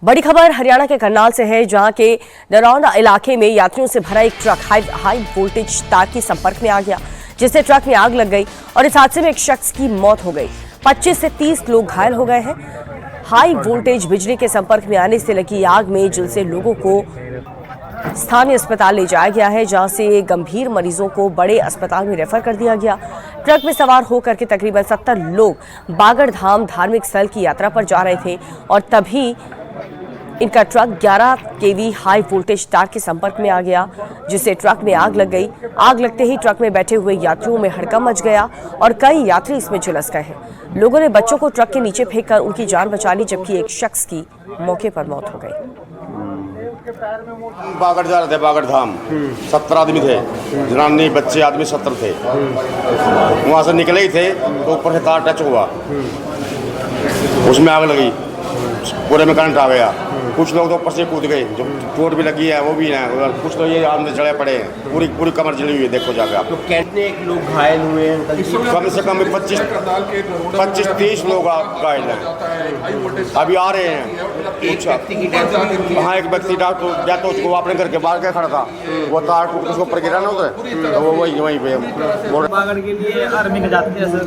बड़ी खबर हरियाणा के करनाल से है, जहां के दरौंदा इलाके में यात्रियों से भरा एक ट्रक हाई वोल्टेज तार के संपर्क में आ गया, जिससे ट्रक में आग लग गई और इस हादसे में एक शख्स की मौत हो गई। 25 से 30 लोग घायल हो गए हैं। हाई वोल्टेज बिजली के संपर्क में आने से लगी आग में जलसे लोगों को स्थानीय अस्पताल ले जाया गया है, जहां से गंभीर मरीजों को बड़े अस्पताल में रेफर कर दिया गया। ट्रक में सवार होकर के तकरीबन 70 लोग बागड़ धाम धार्मिक स्थल की यात्रा पर जा रहे थे और तभी इनका ट्रक 11 केवी हाई वोल्टेज तार के संपर्क में आ गया, जिससे ट्रक में आग लग गई। आग लगते ही ट्रक में बैठे हुए यात्रियों में हड़कंप मच गया और कई यात्री इसमें झुलस गए हैं। लोगों ने बच्चों को ट्रक के नीचे फेंककर उनकी जान बचा ली, जबकि एक शख्स की मौके पर मौत हो गई। बागड़ जा रहे थे, बागड़ धाम 70 आदमी थे, जनानी बच्चे आदमी 70 थे। वहाँ से निकले ही थे तो ऊपर से तार टच हुआ, उसमें आग लगी, पूरे में करंट आ गया। कुछ लोग तो ऊपर से कूद गए, जो चोट भी लगी है वो भी है, कुछ तो ये आदमी जड़े पड़े हैं, पूरी कमर जली हुई है। देखो जाके आप, तो कितने लोग घायल हुए हैं? कम से कम 25-30 लोग घायल हैं, अभी आ रहे हैं। एक व्यक्ति की डेथ हुई। हाँ, एक व्यक्ति डेथ हो चुका, वो अपने घर के बाहर क्या खड़ा था, वो तार टूट उसके ऊपर गिरा ना उधर, तो वो वहीं पे बागड़ के लिए आर्मी का जाते थे सर।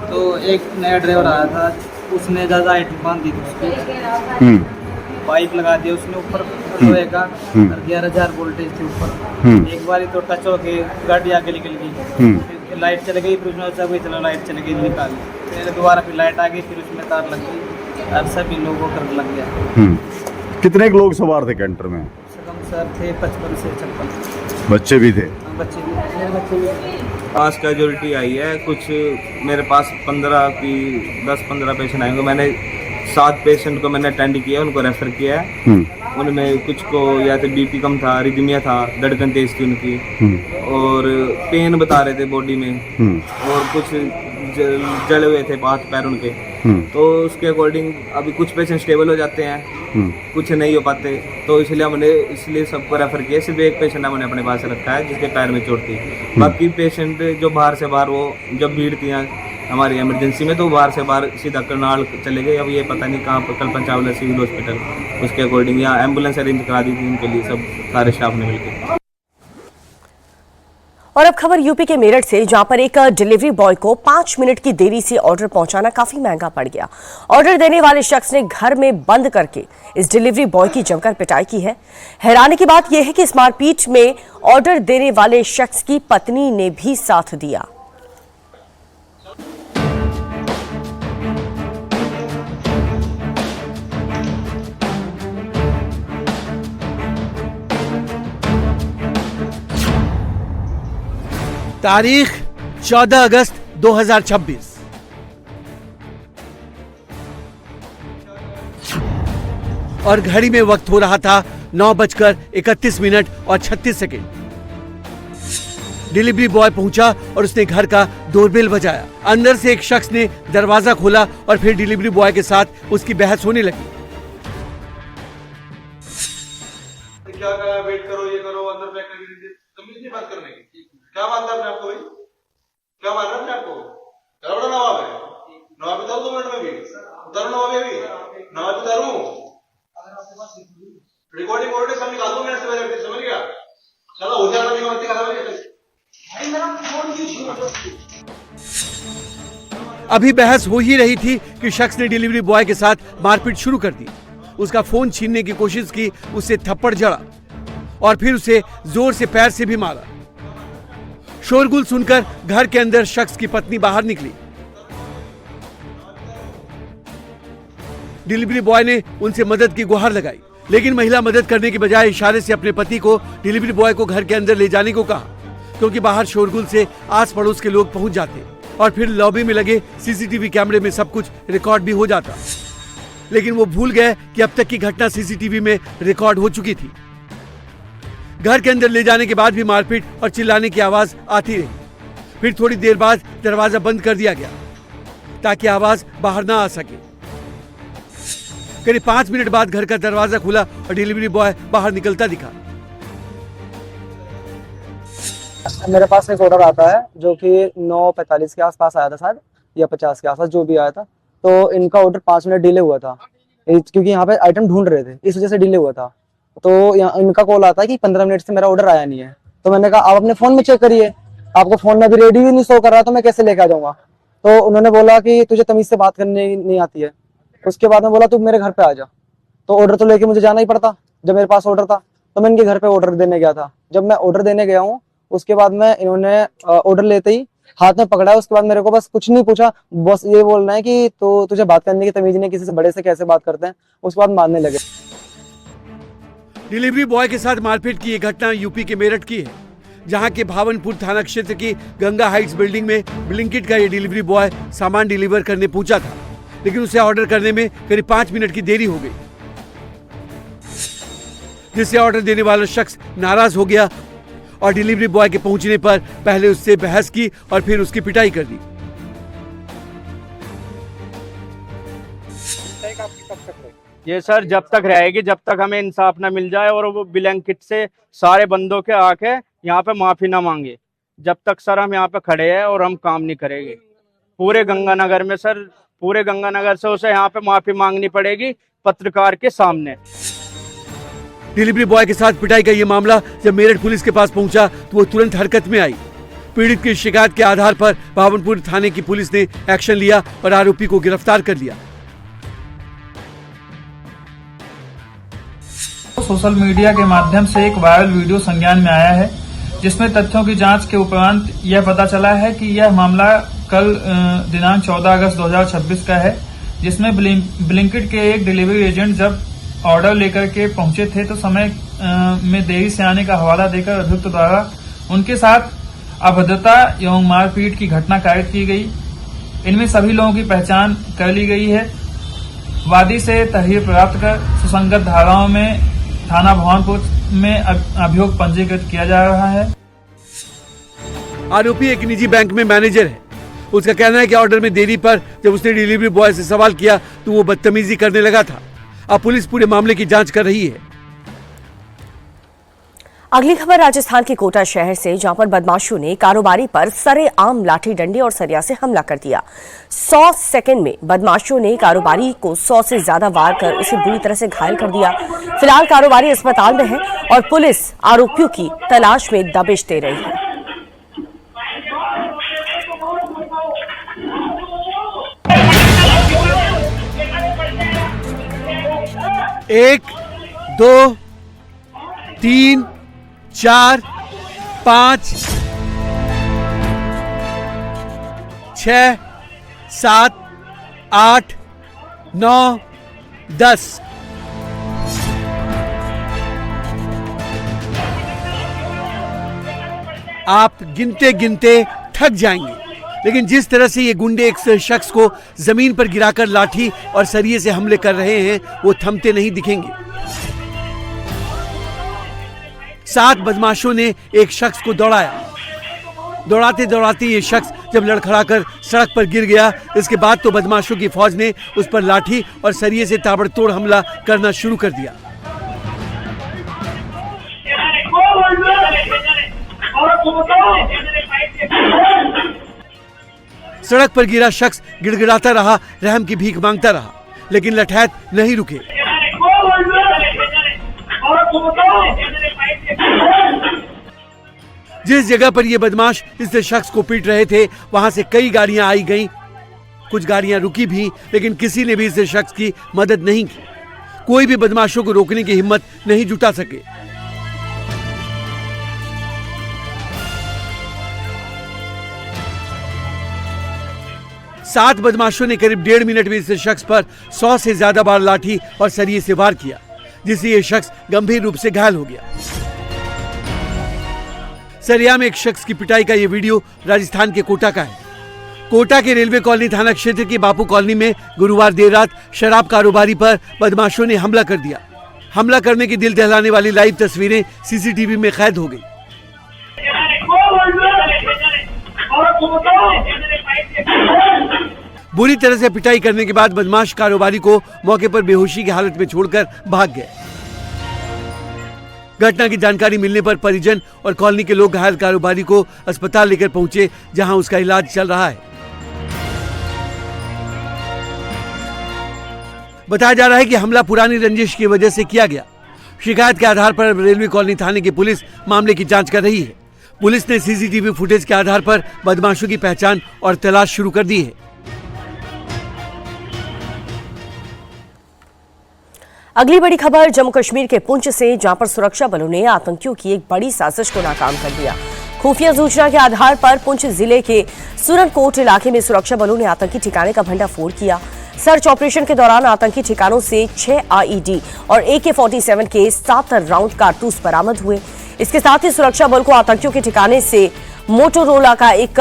तो एक नया ड्राइवर आया था, उसने ज़्यादा हाइट बांध दी थी उसको, पाइप लगा दिया उसने ऊपर लोहे का, 11,000 वोल्टेज थे ऊपर। एक बार तो टच होके गाड़ी आगे निकल गई, फिर लाइट चल गई, फिर उसने सोचा कोई चलो लाइट चल गई, निकाल फिर दोबारा फिर लाइट आ गई, फिर उसमें तार लग गई और सभी लोगों को करंट लग गया। कितने लोग सवार थे कैंटर में? कम सर थे 55 से 56 बच्चे भी थे? बच्चे भी, मेरे बच्चे भी। पास कैजुअलिटी आई है कुछ, मेरे पास 10-15 पेशेंट आएंगे। मैंने 7 पेशेंट को मैंने अटेंड किया, उनको रेफर किया है। उनमें कुछ को या तो बीपी कम था, रिदमिया था, धड़कन तेज थी उनकी, और पेन बता रहे थे बॉडी में, और कुछ जले हुए थे हाथ पैर उनके। तो उसके अकॉर्डिंग अभी कुछ पेशेंट स्टेबल हो जाते हैं, कुछ नहीं हो पाते, तो इसलिए सबको रेफर किया। सिर्फ एक पेशेंट हमने अपने पास रखा है जिसके पैर में चोट थी। बाकी पेशेंट जो बाहर से बाहर, वो जब भीड़ थी हमारी इमरजेंसी में, तो बाहर से बाहर सीधा करनाल चले गए। अब ये पता नहीं कहाँ पर, कल्पना चावला सिविल हॉस्पिटल, उसके अकॉर्डिंग यहाँ एम्बुलेंस अरेंज करा दी थी उनके लिए, सब सारे स्टाफ ने मिलकर। और अब खबर यूपी के मेरठ से, जहां पर एक डिलीवरी बॉय को 5 मिनट की देरी से ऑर्डर पहुंचाना काफी महंगा पड़ गया। ऑर्डर देने वाले शख्स ने घर में बंद करके इस डिलीवरी बॉय की जमकर पिटाई की है। हैरानी की बात यह है कि इस मारपीट में ऑर्डर देने वाले शख्स की पत्नी ने भी साथ दिया। तारीख 14 अगस्त 2026। और घड़ी में वक्त हो रहा था 9:31 और 36 सेकेंड। डिलीवरी बॉय पहुंचा और उसने घर का डोरबेल बजाया। अंदर से एक शख्स ने दरवाजा खोला और फिर डिलीवरी बॉय के साथ उसकी बहस होने लगी। क्या कहा, वेट करो, ये करो, अंदर पैक कर दीजिए, तमीज नहीं बात करने की। क्या बात है आपको भाई, क्या बात है आपको? करोड़ा नवाब है, नवाब उतारू 2 मिनट में भी, उतारू नवाब भी, नवाब उतारू, रिकॉर्डिंग वोल्टेज सब निकाल दो मिनट से पहले, समझ गया? चलो हो जाएगा, नहीं होती अभी बहस हो ही रही थी कि शख्स ने डिलीवरी बॉय के साथ मारपीट शुरू कर दी। उसका फोन छीनने की कोशिश की, उससे थप्पड़ जड़ा और फिर उसे जोर से पैर से भी मारा। शोरगुल सुनकर घर के अंदर शख्स की पत्नी बाहर निकली। डिलीवरी बॉय ने उनसे मदद की गुहार लगाई, लेकिन महिला मदद करने के बजाय इशारे से अपने पति को डिलीवरी बॉय को घर के अंदर ले जाने को कहा, क्योंकि बाहर शोरगुल से आस पड़ोस के लोग पहुंच जाते और फिर लॉबी में लगे सीसीटीवी कैमरे में सब कुछ रिकॉर्ड भी हो जाता। लेकिन वो भूल गए कि अब तक की घटना सीसीटीवी में रिकॉर्ड हो चुकी थी। घर के अंदर ले जाने के बाद भी मारपीट और चिल्लाने की आवाज आती रही। फिर थोड़ी देर बाद दरवाजा बंद कर दिया गया ताकि आवाज बाहर ना आ सके। करीब 5 मिनट बाद घर का दरवाजा खुला और डिलीवरी बॉय बाहर निकलता दिखा। मेरे पास एक ऑर्डर आता है जो कि 9:45 के आसपास आया था शायद, या 50 के आसपास, जो भी आया था। तो इनका ऑर्डर 5 मिनट डिले हुआ था। क्योंकि यहाँ पे आइटम ढूंढ रहे थे, इस वजह से डिले हुआ था। तो यहाँ इनका कॉल आता है कि 15 मिनट से मेरा ऑर्डर आया नहीं है। तो मैंने कहा आप अपने फोन में चेक करिए, आपको फोन में भी रेडी भी नहीं शो कर रहा, तो मैं कैसे लेके आ जाऊंगा। तो उन्होंने बोला कि तुझे तमीज से बात करने नहीं आती है। उसके बाद में बोला तू मेरे घर पे आ जा। तो ऑर्डर तो लेके मुझे जाना ही पड़ता, जब मेरे पास ऑर्डर था। तो मैं इनके घर पे ऑर्डर देने गया था। जब मैं ऑर्डर देने गया हूँ, उसके बाद में इन्होंने ऑर्डर लेते ही हाथ में पकड़ा है। उसके बाद मेरे को बस कुछ नहीं पूछा, बस ये बोलना है कि तो तुझे बात करने की तमीज नहीं, किसी से बड़े से कैसे बात करते हैं। उसके बाद मारने लगे। डिलीवरी बॉय के साथ मारपीट की ये घटना यूपी के मेरठ की है, जहां के भावनपुर थाना क्षेत्र की गंगा हाइट्स बिल्डिंग में ब्लिंकिट का ये डिलीवरी बॉय सामान डिलीवर करने पहुंचा था, लेकिन उसे ऑर्डर करने में करीब 5 मिनट की देरी हो गई, जिससे ऑर्डर देने वाला शख्स नाराज हो गया और डिलीवरी बॉय के पहुंचने पर पहले उससे बहस की और फिर उसकी पिटाई कर दी। ये सर जब तक रहेगी, जब तक हमें इंसाफ ना मिल जाए और वो ब्लैंकेट से सारे बंदों के आके यहाँ पे माफी ना मांगे, जब तक सर हम यहाँ पे खड़े हैं और हम काम नहीं करेंगे। पूरे गंगानगर में सर, पूरे गंगानगर से उसे यहाँ पे माफी मांगनी पड़ेगी पत्रकार के सामने। डिलीवरी बॉय के साथ पिटाई का ये मामला जब मेरठ पुलिस के पास पहुंचा तो वो तुरंत हरकत में आई। पीड़ित की शिकायत के आधार पर भावनपुर थाने की पुलिस ने एक्शन लिया और आरोपी को गिरफ्तार कर लिया। सोशल मीडिया के माध्यम से एक वायरल वीडियो संज्ञान में आया है, जिसमें तथ्यों की जांच के उपरांत यह पता चला है कि यह मामला कल दिनांक 14 अगस्त 2026 का है, जिसमें ब्लिंकिट के एक डिलीवरी एजेंट जब ऑर्डर लेकर के पहुंचे थे तो समय में देरी से आने का हवाला देकर अभियुक्त द्वारा उनके साथ अभद्रता एवं मारपीट की घटना कायद की गई। इनमें सभी लोगों की पहचान कर ली गई है। वादी से तहरीर प्राप्त कर सुसंगत धाराओं में थाना भावनपुर में अभियोग पंजीकृत किया जा रहा है। आरोपी एक निजी बैंक में मैनेजर है। उसका कहना है कि ऑर्डर में देरी पर जब उसने डिलीवरी बॉय से सवाल किया तो वो बदतमीजी करने लगा था। अब पुलिस पूरे मामले की जांच कर रही है। अगली खबर राजस्थान के कोटा शहर से, जहां पर बदमाशों ने कारोबारी पर सरेआम लाठी डंडे और सरिया से हमला कर दिया। 100 सेकंड में बदमाशों ने कारोबारी को 100 से ज्यादा वार कर उसे बुरी तरह से घायल कर दिया। फिलहाल कारोबारी अस्पताल में है और पुलिस आरोपियों की तलाश में दबिश दे रही है। 1, 2, 3, 4, 5, 6, 7, 8, 9, 10। आप गिनते गिनते थक जाएंगे, लेकिन जिस तरह से ये गुंडे एक शख्स को जमीन पर गिराकर लाठी और सरिये से हमले कर रहे हैं, वो थमते नहीं दिखेंगे। 7 बदमाशों ने एक शख्स को दौड़ाया। दौड़ाते दौड़ाते ये शख्स जब लड़खड़ाकर सड़क पर गिर गया, इसके बाद तो बदमाशों की फौज ने उस पर लाठी और सरिये से ताबड़तोड़ हमला करना शुरू कर दिया। सड़क पर गिरा शख्स गिड़गिड़ाता रहा, रहम की भीख मांगता रहा, लेकिन लठैत नहीं रुके। जिस जगह पर ये बदमाश इस शख्स को पीट रहे थे, वहां से कई गाड़ियां आई गईं, कुछ गाड़ियां रुकी भी, लेकिन किसी ने भी इस शख्स की मदद नहीं की। कोई भी बदमाशों को रोकने की हिम्मत नहीं जुटा सके। सात बदमाशों ने करीब 1.5 मिनट में इस शख्स पर 100 से ज्यादा बार लाठी और सरिये से वार किया, जिससे यह शख्स गंभीर रूप से घायल हो गया। सरिया में एक शख्स की पिटाई का यह वीडियो राजस्थान के कोटा का है। कोटा के रेलवे कॉलोनी थाना क्षेत्र की बापू कॉलोनी में गुरुवार देर रात शराब कारोबारी पर बदमाशों ने हमला कर दिया। हमला करने की दिल दहलाने वाली लाइव तस्वीरें सीसीटीवी में कैद हो गई। बुरी तरह से पिटाई करने के बाद बदमाश कारोबारी को मौके पर बेहोशी की हालत में छोड़कर भाग गए। घटना की जानकारी मिलने पर परिजन और कॉलोनी के लोग घायल कारोबारी को अस्पताल लेकर पहुंचे, जहां उसका इलाज चल रहा है। बताया जा रहा है कि हमला पुरानी रंजिश की वजह से किया गया। शिकायत के आधार पर रेलवे कॉलोनी थाने की पुलिस मामले की जांच कर रही है। पुलिस ने सीसीटीवी फुटेज के आधार पर बदमाशों की पहचान और तलाश शुरू कर दी है। अगली बड़ी खबर जम्मू कश्मीर के पुंछ से, जहां पर सुरक्षा बलों ने आतंकियों की एक बड़ी साजिश को नाकाम कर दिया। खुफिया सूचना के आधार पर पुंछ जिले के सुरनकोट इलाके में सुरक्षा बलों ने आतंकी ठिकाने का भंडाफोड़ किया। सर्च ऑपरेशन के दौरान आतंकी ठिकानों से 6 आईईडी और AK-47 के 7 राउंड कारतूस बरामद हुए। इसके साथ ही सुरक्षा बल को आतंकियों के ठिकाने से मोटोरोला का एक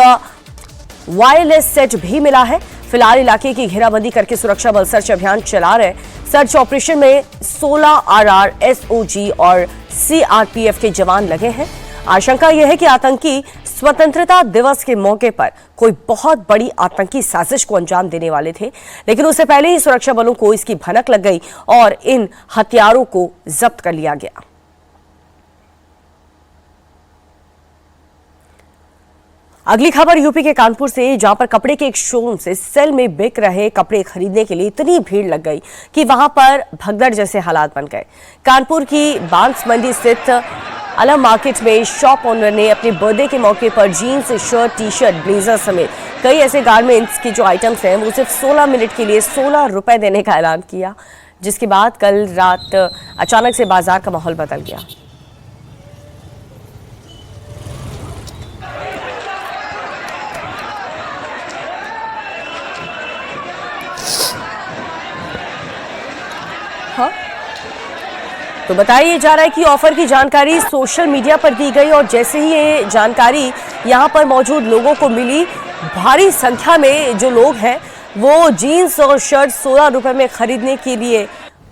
वायरलेस सेट भी मिला है। फिलहाल इलाके की घेराबंदी करके सुरक्षा बल सर्च अभियान चला रहे। सर्च ऑपरेशन में 16 RR, SOG और CRPF के जवान लगे हैं। आशंका यह है कि आतंकी स्वतंत्रता दिवस के मौके पर कोई बहुत बड़ी आतंकी साजिश को अंजाम देने वाले थे, लेकिन उससे पहले ही सुरक्षा बलों को इसकी भनक लग गई और इन हथियारों को जब्त कर लिया गया। अगली खबर यूपी के कानपुर से, जहां पर कपड़े के एक शोरूम से सेल में बिक रहे कपड़े खरीदने के लिए इतनी भीड़ लग गई कि वहां पर भगदड़ जैसे हालात बन गए। कानपुर की बांस मंडी स्थित अलम मार्केट में शॉप ओनर ने अपने बर्थडे के मौके पर जीन्स, शर्ट, टी-शर्ट, ब्लेजर समेत कई ऐसे गारमेंट्स के जो आइटम्स हैं वो सिर्फ 16 मिनट के लिए 16 रुपए देने का ऐलान किया, जिसके बाद कल रात अचानक से बाजार का माहौल बदल गया। हाँ? तो बताया जा रहा है कि ऑफर की जानकारी सोशल मीडिया पर दी गई और जैसे ही ये जानकारी यहां पर मौजूद लोगों को मिली, भारी संख्या में जो लोग हैं वो जीन्स और शर्ट 16 रुपए में खरीदने के लिए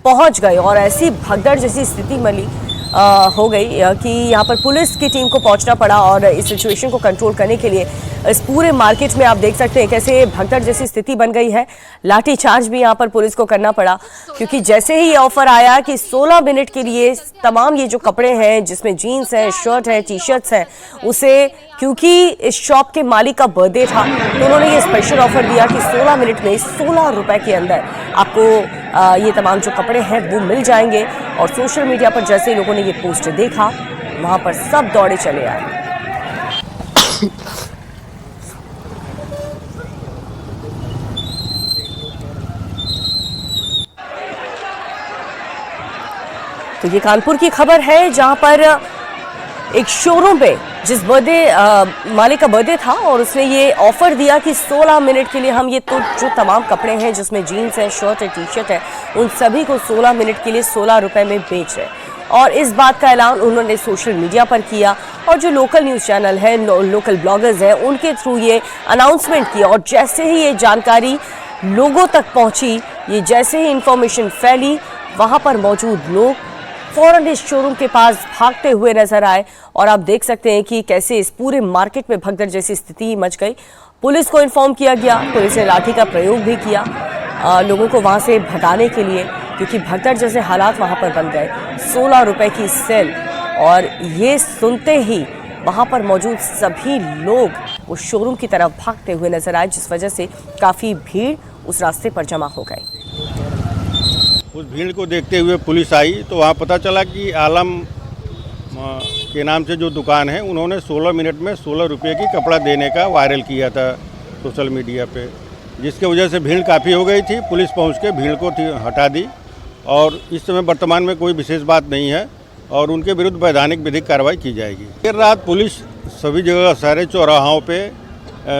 पहुंच गए और ऐसी भगदड़ जैसी स्थिति हो गई कि यहां पर पुलिस की टीम को पहुंचना पड़ा और इस सिचुएशन को कंट्रोल करने के लिए इस पूरे मार्केट में आप देख सकते हैं कैसे भगदड़ जैसी स्थिति बन गई है। लाठीचार्ज भी यहां पर पुलिस को करना पड़ा, क्योंकि जैसे ही ये ऑफर आया कि 16 मिनट के लिए तमाम ये जो कपड़े हैं जिसमें जीन्स है, शर्ट है, टी-शर्ट्स हैं, उसे क्योंकि इस शॉप के मालिक का बर्थडे था तो उन्होंने ये स्पेशल ऑफर दिया कि 16 मिनट में 16 रुपए के अंदर आपको ये तमाम जो कपड़े हैं वो मिल जाएंगे। और सोशल मीडिया पर जैसे लोगों ने ये पोस्ट देखा, वहां पर सब दौड़े चले आए। तो ये कानपुर की खबर है, जहां पर एक शोरूम पे जिस मालिक का बर्थडे था और उसने ये ऑफर दिया कि 16 मिनट के लिए हम ये तो जो तमाम कपड़े हैं जिसमें जीन्स है, शर्ट है, टी-शर्ट है, उन सभी को 16 मिनट के लिए 16 रुपए में बेच रहे। और इस बात का ऐलान उन्होंने सोशल मीडिया पर किया और जो लोकल न्यूज़ चैनल है, लोकल ब्लॉगर्स हैं, उनके थ्रू ये अनाउंसमेंट किया। और जैसे ही ये जानकारी लोगों तक पहुंची, ये जैसे ही इंफॉर्मेशन फैली, वहां पर मौजूद लोग फौरन इस शोरूम के पास भागते हुए नजर आए और आप देख सकते हैं कि कैसे इस पूरे मार्केट में भगदड़ जैसी स्थिति मच गई। पुलिस को इन्फॉर्म किया गया, पुलिस ने लाठी का प्रयोग भी किया लोगों को वहां से भगाने के लिए, क्योंकि भगदड़ जैसे हालात वहां पर बन गए। 16 रुपए की सेल, और ये सुनते ही वहां पर मौजूद सभी लोग उस शोरूम की तरफ भागते हुए नजर आए, जिस वजह से काफी भीड़ उस रास्ते पर जमा हो गई। उस भीड़ को देखते हुए पुलिस आई तो वहाँ पता चला कि आलम के नाम से जो दुकान है उन्होंने 16 मिनट में 16 रुपये की कपड़ा देने का वायरल किया था सोशल मीडिया पे, जिसके वजह से भीड़ काफ़ी हो गई थी। पुलिस पहुँच के भीड़ को हटा दी और इस समय वर्तमान में कोई विशेष बात नहीं है और उनके विरुद्ध वैधानिक विधिक कार्रवाई की जाएगी। देर रात पुलिस सभी जगह सारे चौराहों पर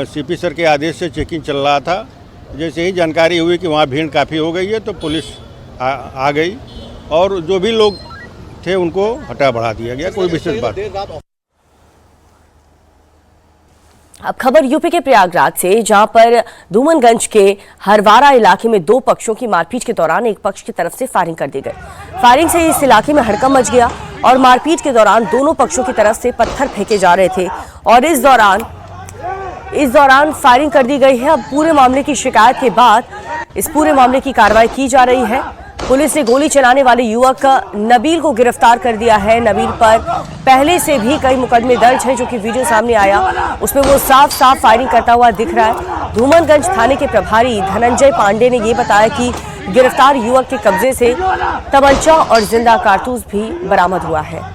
CP सर के आदेश से चेकिंग चल रहा था। जैसे ही जानकारी हुई कि वहाँ भीड़ काफ़ी हो गई है तो पुलिस आ गई और जो भी लोग थे उनको हटा बढ़ा दिया गया। कोई विशेष बात। अब खबर यूपी के प्रयागराज से, जहां पर धूमनगंज के हरवारा इलाके में दो पक्षों की मारपीट के दौरान एक पक्ष की तरफ से फायरिंग कर दी गई। फायरिंग से इस इलाके में हड़कंप मच गया और मारपीट के दौरान दोनों पक्षों की तरफ से पत्थर फेंके जा रहे थे और इस दौरान फायरिंग कर दी गई है। अब पूरे मामले की शिकायत के बाद इस पूरे मामले की कार्रवाई की जा रही है। पुलिस ने गोली चलाने वाले युवक नबील को गिरफ्तार कर दिया है। नबील पर पहले से भी कई मुकदमे दर्ज हैं, जो कि वीडियो सामने आया उसमें वो साफ साफ फायरिंग करता हुआ दिख रहा है। धूमनगंज थाने के प्रभारी धनंजय पांडे ने ये बताया कि गिरफ्तार युवक के कब्जे से तमंचा और जिंदा कारतूस भी बरामद हुआ है।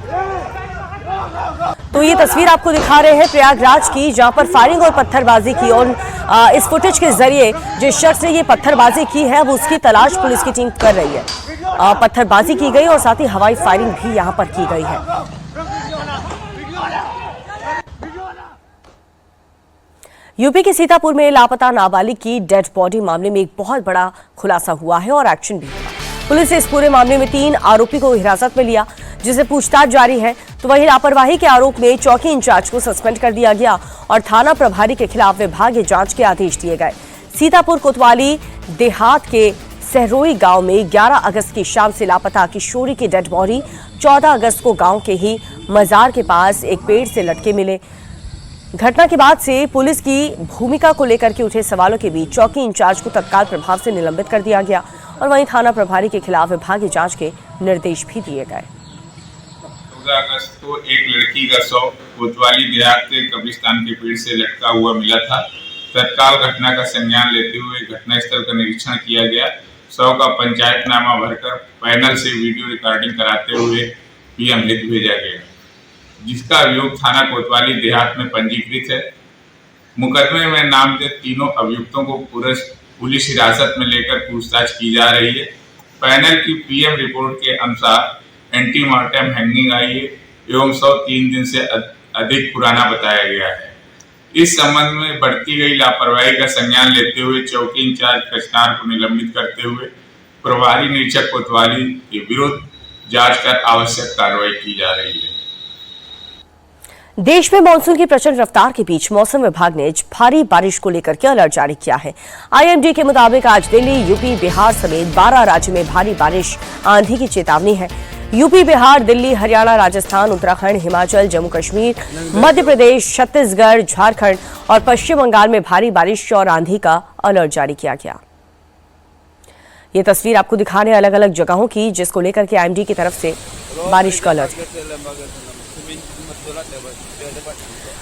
तो ये तस्वीर आपको दिखा रहे हैं प्रयागराज की, जहां पर फायरिंग और पत्थरबाजी की, और इस फुटेज के जरिए जिस शख्स ने ये पत्थरबाजी की है अब उसकी तलाश पुलिस की टीम कर रही है। पत्थरबाजी की गई और साथ ही हवाई फायरिंग भी यहां पर की गई है। यूपी के सीतापुर में लापता नाबालिग की डेड बॉडी मामले में एक बहुत बड़ा खुलासा हुआ है और एक्शन भी हुआ। पुलिस ने इस पूरे मामले में 3 आरोपी को हिरासत में लिया, जिसे पूछताछ जारी है। तो वहीं लापरवाही के आरोप में चौकी इंचार्ज को सस्पेंड कर दिया गया और थाना प्रभारी के खिलाफ विभागीय जांच के आदेश दिए गए। सीतापुर कोतवाली देहात के सहरोई गांव में 11 अगस्त की शाम से लापता किशोरी की डेड बॉडी 14 अगस्त को गांव के ही मजार के पास एक पेड़ से लटके मिले। घटना के बाद से पुलिस की भूमिका को लेकर के उठे सवालों के बीच चौकी इंचार्ज को तत्काल प्रभाव से निलंबित कर दिया गया और वहीं थाना प्रभारी के खिलाफ विभागीय जांच के निर्देश भी दिए गए। 14 अगस्त को एक लड़की का शव कोतवाली देहात के कब्रिस्तान के पेड़ से लटका हुआ मिला था। तत्काल घटना का संज्ञान लेते हुए घटनास्थल का निरीक्षण किया गया। शव का पंचायतनामा भरकर पैनल से वीडियो रिकॉर्डिंग कराते हुए पीएम हित भेजा गया, जिसका अभियोग थाना कोतवाली देहात में पंजीकृत है। मुकदमे में नामजद तीनों अभियुक्तों को पुलिस हिरासत में लेकर पूछताछ की जा रही है। पैनल की पीएम रिपोर्ट के अनुसार एंटीमार्टम हैंगिंग आई है एवं 103 दिन से अधिक पुराना बताया गया है। इस संबंध में बढ़ती गई लापरवाही का संज्ञान लेते हुए चौकी इंचार्ज कचनार को निलंबित करते हुए प्रभारी निरीक्षक कोतवाली के विरुद्ध जांच कर आवश्यक कार्रवाई की जा रही है। देश में मानसून की प्रचंड रफ्तार के बीच मौसम विभाग ने भारी बारिश को लेकर के अलर्ट जारी किया है। आईएमडी के मुताबिक आज दिल्ली, यूपी, बिहार समेत 12 राज्यों में भारी बारिश, आंधी की चेतावनी है। यूपी, बिहार, दिल्ली, हरियाणा, राजस्थान, उत्तराखंड, हिमाचल, जम्मू कश्मीर, मध्य प्रदेश, छत्तीसगढ़, झारखंड और पश्चिम बंगाल में भारी बारिश और आंधी का अलर्ट जारी किया गया। ये तस्वीर आपको दिखा रहे हैं अलग अलग जगहों की, जिसको लेकर के आईएमडी की तरफ से बारिश का अलर्ट है।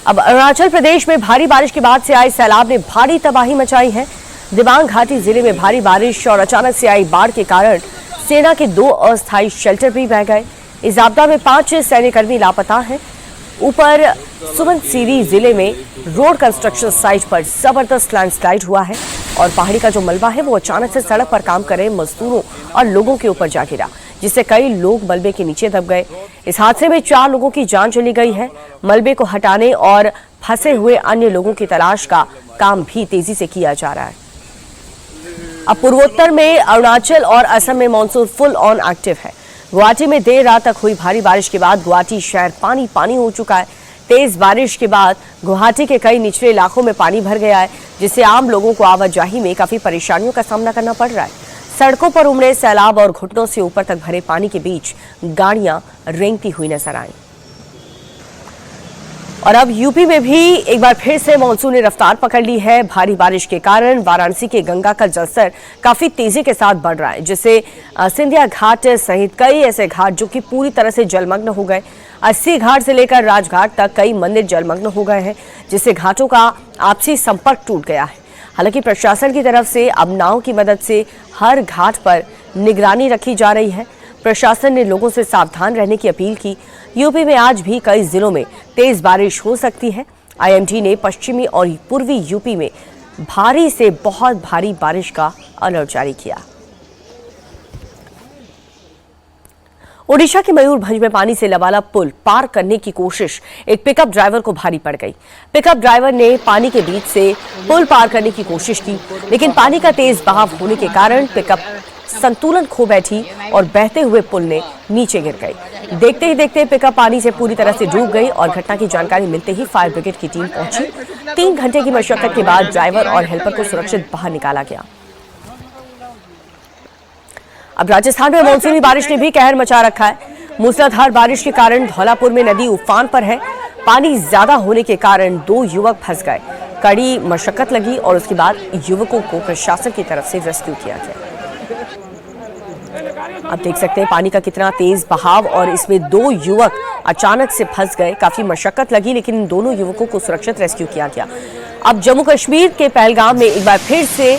अब अरुणाचल प्रदेश में भारी बारिश के बाद से आए सैलाब ने भारी तबाही मचाई है। दिबांग घाटी जिले में भारी बारिश और अचानक से आई बाढ़ के कारण सेना के 2 अस्थायी शेल्टर भी बह गए। इस आपदा में 5 सैन्यकर्मी लापता हैं। ऊपर सुबनसिरी जिले में रोड कंस्ट्रक्शन साइट पर जबरदस्त लैंडस्लाइड हुआ है और पहाड़ी का जो मलबा है वो अचानक से सड़क पर काम कर रहे मजदूरों और लोगों के ऊपर जा गिरा, जिससे कई लोग मलबे के नीचे दब गए। इस हादसे में 4 लोगों की जान चली गई है। मलबे को हटाने और फंसे हुए अन्य लोगों की तलाश का काम भी तेजी से किया जा रहा है। अब पूर्वोत्तर में अरुणाचल और असम में मानसून फुल ऑन एक्टिव है। गुवाहाटी में देर रात तक हुई भारी बारिश के बाद गुवाहाटी शहर पानी पानी हो चुका है। तेज बारिश के बाद गुवाहाटी के कई निचले इलाकों में पानी भर गया है, जिससे आम लोगों को आवाजाही में काफी परेशानियों का सामना करना पड़ रहा है। सड़कों पर उमड़े सैलाब और घुटनों से ऊपर तक भरे पानी के बीच गाड़ियां रेंगती हुई नजर आईं। और अब यूपी में भी एक बार फिर से मानसून ने रफ्तार पकड़ ली है। भारी बारिश के कारण वाराणसी के गंगा का जलस्तर काफी तेजी के साथ बढ़ रहा है, जिससे सिंधिया घाट सहित कई ऐसे घाट जो कि पूरी तरह से जलमग्न हो गए। 80 घाट से लेकर राजघाट तक कई मंदिर जलमग्न हो गए हैं, जिससे घाटों का आपसी संपर्क टूट गया है। हालांकि प्रशासन की तरफ से अब नाव की मदद से हर घाट पर निगरानी रखी जा रही है। प्रशासन ने लोगों से सावधान रहने की अपील की। यूपी में आज भी कई जिलों में तेज बारिश हो सकती है। आईएमडी ने पश्चिमी और पूर्वी यूपी में भारी से बहुत भारी बारिश का अलर्ट जारी किया। ओडिशा के मयूरभंज में पानी से लबालब पुल पार करने की कोशिश एक पिकअप ड्राइवर को भारी पड़ गई। पिकअप ड्राइवर ने पानी के बीच से पुल पार करने की कोशिश की, लेकिन पानी का तेज बहाव होने के कारण पिकअप संतुलन खो बैठी और बहते हुए पुल ने नीचे गिर गई। देखते ही देखते पिकअप पानी से पूरी तरह से डूब गई और घटना की जानकारी मिलते ही फायर ब्रिगेड की टीम पहुंची। 3 घंटे की मशक्कत के बाद ड्राइवर और हेल्पर को सुरक्षित बाहर निकाला गया। अब राजस्थान में मानसूनी बारिश ने भी कहर मचा रखा है। मूसलाधार बारिश के कारण धौलापुर में नदी उफान पर है। पानी ज्यादा होने के कारण 2 युवक फंस गए। कड़ी मशक्कत लगी और उसके बाद युवकों को प्रशासन की तरफ से रेस्क्यू किया गया। अब देख सकते हैं पानी का कितना तेज बहाव और इसमें 2 युवक अचानक से फंस गए। काफी मशक्कत लगी लेकिन इन दोनों युवकों को सुरक्षित रेस्क्यू किया गया। अब जम्मू कश्मीर के पहलगाम में एक बार फिर से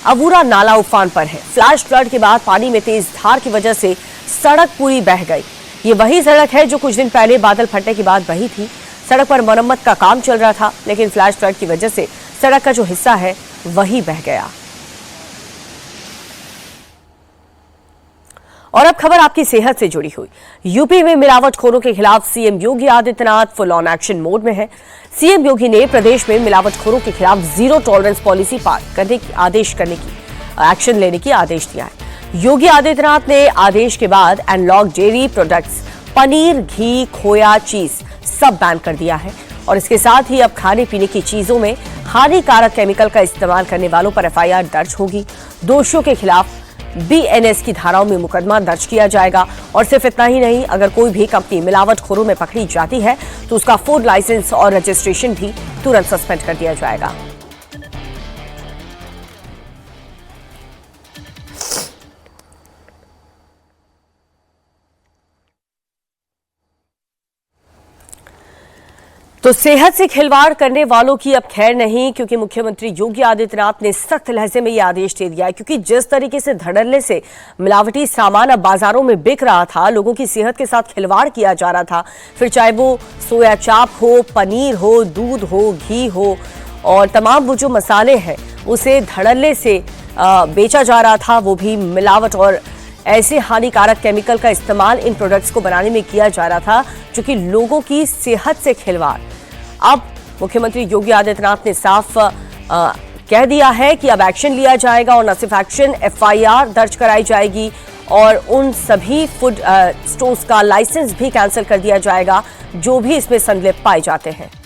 अबूरा नाला उफान पर है। फ्लैश फ्लड के बाद पानी में तेज धार की वजह से सड़क पूरी बह गई। ये वही सड़क है जो कुछ दिन पहले बादल फटने के बाद बही थी। सड़क पर मरम्मत का काम चल रहा था लेकिन फ्लैश फ्लड की वजह से सड़क का जो हिस्सा है वही बह गया। और अब खबर आपकी सेहत से जुड़ी हुई। यूपी में मिलावटखोरों के खिलाफ CM Yogi Adityanath full on action mode में है। सीएम योगी ने प्रदेश में मिलावटखोरों के खिलाफ जीरो टॉलरेंस पॉलिसी एक्शन लेने की आदेश दिया है। योगी आदित्यनाथ ने आदेश के बाद एनालॉग डेयरी प्रोडक्ट्स, पनीर, घी, खोया, चीज सब बैन कर दिया है और इसके साथ ही अब खाने पीने की चीजों में हानिकारक केमिकल का इस्तेमाल करने वालों पर एफआईआर दर्ज होगी। दोषियों के खिलाफ बीएनएस की धाराओं में मुकदमा दर्ज किया जाएगा। और सिर्फ इतना ही नहीं, अगर कोई भी कंपनी मिलावटखोरों में पकड़ी जाती है तो उसका फूड लाइसेंस और रजिस्ट्रेशन भी तुरंत सस्पेंड कर दिया जाएगा। तो सेहत से खिलवाड़ करने वालों की अब खैर नहीं, क्योंकि मुख्यमंत्री योगी आदित्यनाथ ने सख्त लहजे में यह आदेश दे दिया है। क्योंकि जिस तरीके से धड़ल्ले से मिलावटी सामान अब बाजारों में बिक रहा था, लोगों की सेहत के साथ खिलवाड़ किया जा रहा था, फिर चाहे वो सोया चाप हो, पनीर हो, दूध हो, घी हो और तमाम वो जो मसाले हैं उसे धड़ल्ले से बेचा जा रहा था, वो भी मिलावट और ऐसे हानिकारक केमिकल का इस्तेमाल इन प्रोडक्ट्स को बनाने में किया जा रहा था जो कि लोगों की सेहत से खिलवाड़। अब मुख्यमंत्री योगी आदित्यनाथ ने साफ कह दिया है कि अब एक्शन लिया जाएगा और न सिर्फ एक्शन, एफआईआर दर्ज कराई जाएगी और उन सभी फूड स्टोर्स का लाइसेंस भी कैंसिल कर दिया जाएगा जो भी इसमें संलिप्त पाए जाते हैं।